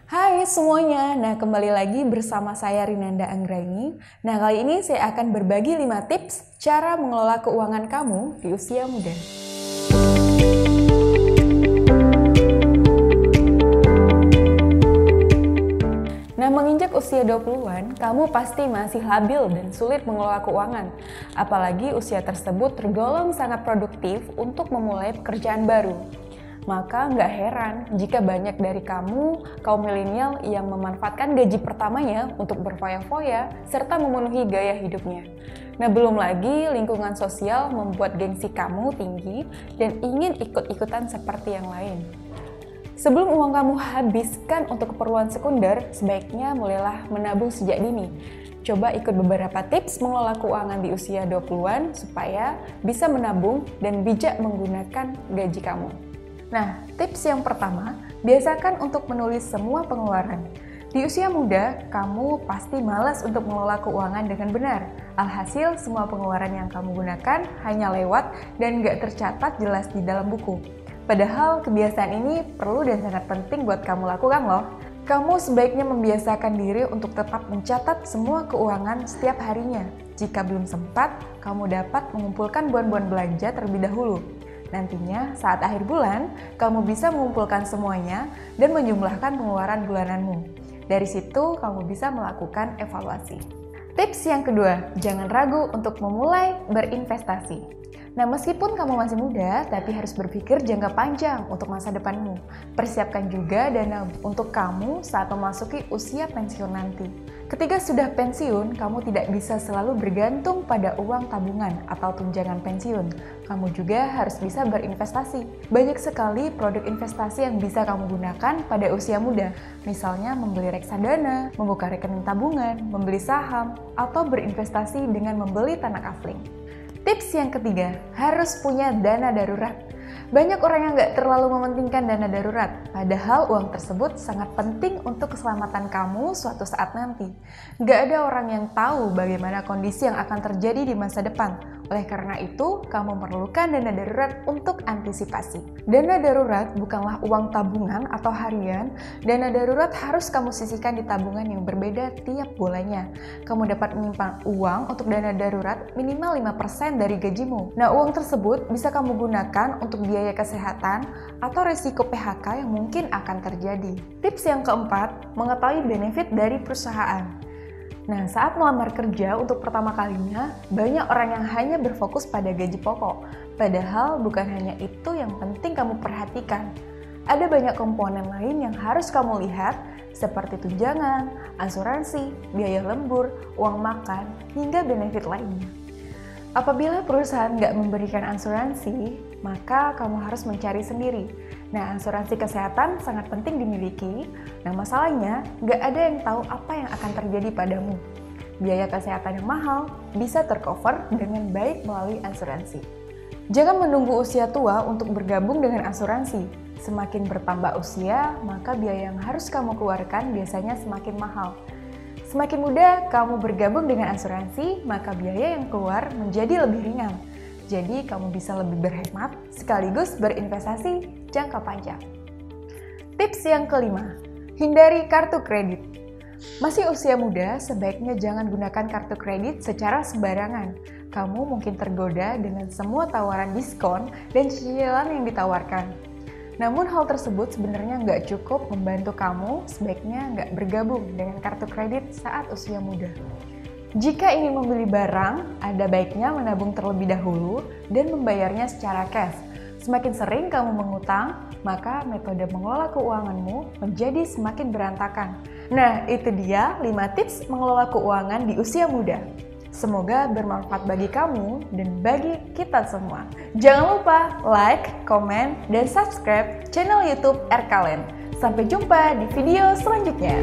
Hai semuanya, kembali lagi bersama saya Rinanda Anggraini. Kali ini saya akan berbagi 5 tips cara mengelola keuangan kamu di usia muda. Menginjak usia 20-an, kamu pasti masih labil dan sulit mengelola keuangan. Apalagi usia tersebut tergolong sangat produktif untuk memulai pekerjaan baru. Maka nggak heran jika banyak dari kaum milenial yang memanfaatkan gaji pertamanya untuk berfoya-foya serta memenuhi gaya hidupnya. Belum lagi lingkungan sosial membuat gengsi kamu tinggi dan ingin ikut-ikutan seperti yang lain. Sebelum uang kamu habiskan untuk keperluan sekunder, sebaiknya mulailah menabung sejak dini. Coba ikut beberapa tips mengelola keuangan di usia 20-an supaya bisa menabung dan bijak menggunakan gaji kamu. Tips yang pertama, biasakan untuk menulis semua pengeluaran. Di usia muda, kamu pasti malas untuk mengelola keuangan dengan benar. Alhasil, semua pengeluaran yang kamu gunakan hanya lewat dan nggak tercatat jelas di dalam buku. Padahal kebiasaan ini perlu dan sangat penting buat kamu lakukan loh. Kamu sebaiknya membiasakan diri untuk tetap mencatat semua keuangan setiap harinya. Jika belum sempat, kamu dapat mengumpulkan buan-buan belanja terlebih dahulu. Nantinya, saat akhir bulan, kamu bisa mengumpulkan semuanya dan menjumlahkan pengeluaran bulananmu. Dari situ, kamu bisa melakukan evaluasi. Tips yang kedua, jangan ragu untuk memulai berinvestasi. Meskipun kamu masih muda, tapi harus berpikir jangka panjang untuk masa depanmu. Persiapkan juga dana untuk kamu saat memasuki usia pensiun nanti. Ketika sudah pensiun, kamu tidak bisa selalu bergantung pada uang tabungan atau tunjangan pensiun. Kamu juga harus bisa berinvestasi. Banyak sekali produk investasi yang bisa kamu gunakan pada usia muda. Misalnya membeli reksadana, membuka rekening tabungan, membeli saham, atau berinvestasi dengan membeli tanah kafling. Tips yang ketiga, harus punya dana darurat. Banyak orang yang nggak terlalu mementingkan dana darurat, padahal uang tersebut sangat penting untuk keselamatan kamu suatu saat nanti. Nggak ada orang yang tahu bagaimana kondisi yang akan terjadi di masa depan. Oleh karena itu, kamu memerlukan dana darurat untuk antisipasi. Dana darurat bukanlah uang tabungan atau harian. Dana darurat harus kamu sisihkan di tabungan yang berbeda tiap bulannya. Kamu dapat menyimpan uang untuk dana darurat minimal 5% dari gajimu. Uang tersebut bisa kamu gunakan untuk biaya kesehatan atau resiko PHK yang mungkin akan terjadi. Tips yang keempat, mengetahui benefit dari perusahaan. Saat melamar kerja untuk pertama kalinya, banyak orang yang hanya berfokus pada gaji pokok. Padahal bukan hanya itu yang penting kamu perhatikan. Ada banyak komponen lain yang harus kamu lihat, seperti tunjangan, asuransi, biaya lembur, uang makan, hingga benefit lainnya. Apabila perusahaan nggak memberikan asuransi, maka kamu harus mencari sendiri. Asuransi kesehatan sangat penting dimiliki. Masalahnya, nggak ada yang tahu apa yang akan terjadi padamu. Biaya kesehatan yang mahal bisa tercover dengan baik melalui asuransi. Jangan menunggu usia tua untuk bergabung dengan asuransi. Semakin bertambah usia, maka biaya yang harus kamu keluarkan biasanya semakin mahal. Semakin muda kamu bergabung dengan asuransi, maka biaya yang keluar menjadi lebih ringan. Jadi kamu bisa lebih berhemat sekaligus berinvestasi jangka panjang. Tips yang kelima, hindari kartu kredit. Masih usia muda, sebaiknya jangan gunakan kartu kredit secara sembarangan. Kamu mungkin tergoda dengan semua tawaran diskon dan cicilan yang ditawarkan. Namun hal tersebut sebenarnya nggak cukup membantu kamu, sebaiknya nggak bergabung dengan kartu kredit saat usia muda. Jika ingin membeli barang, ada baiknya menabung terlebih dahulu dan membayarnya secara cash. Semakin sering kamu mengutang, maka metode mengelola keuanganmu menjadi semakin berantakan. Itu dia 5 tips mengelola keuangan di usia muda. Semoga bermanfaat bagi kamu dan bagi kita semua. Jangan lupa like, komen, dan subscribe channel YouTube RKLN. Sampai jumpa di video selanjutnya.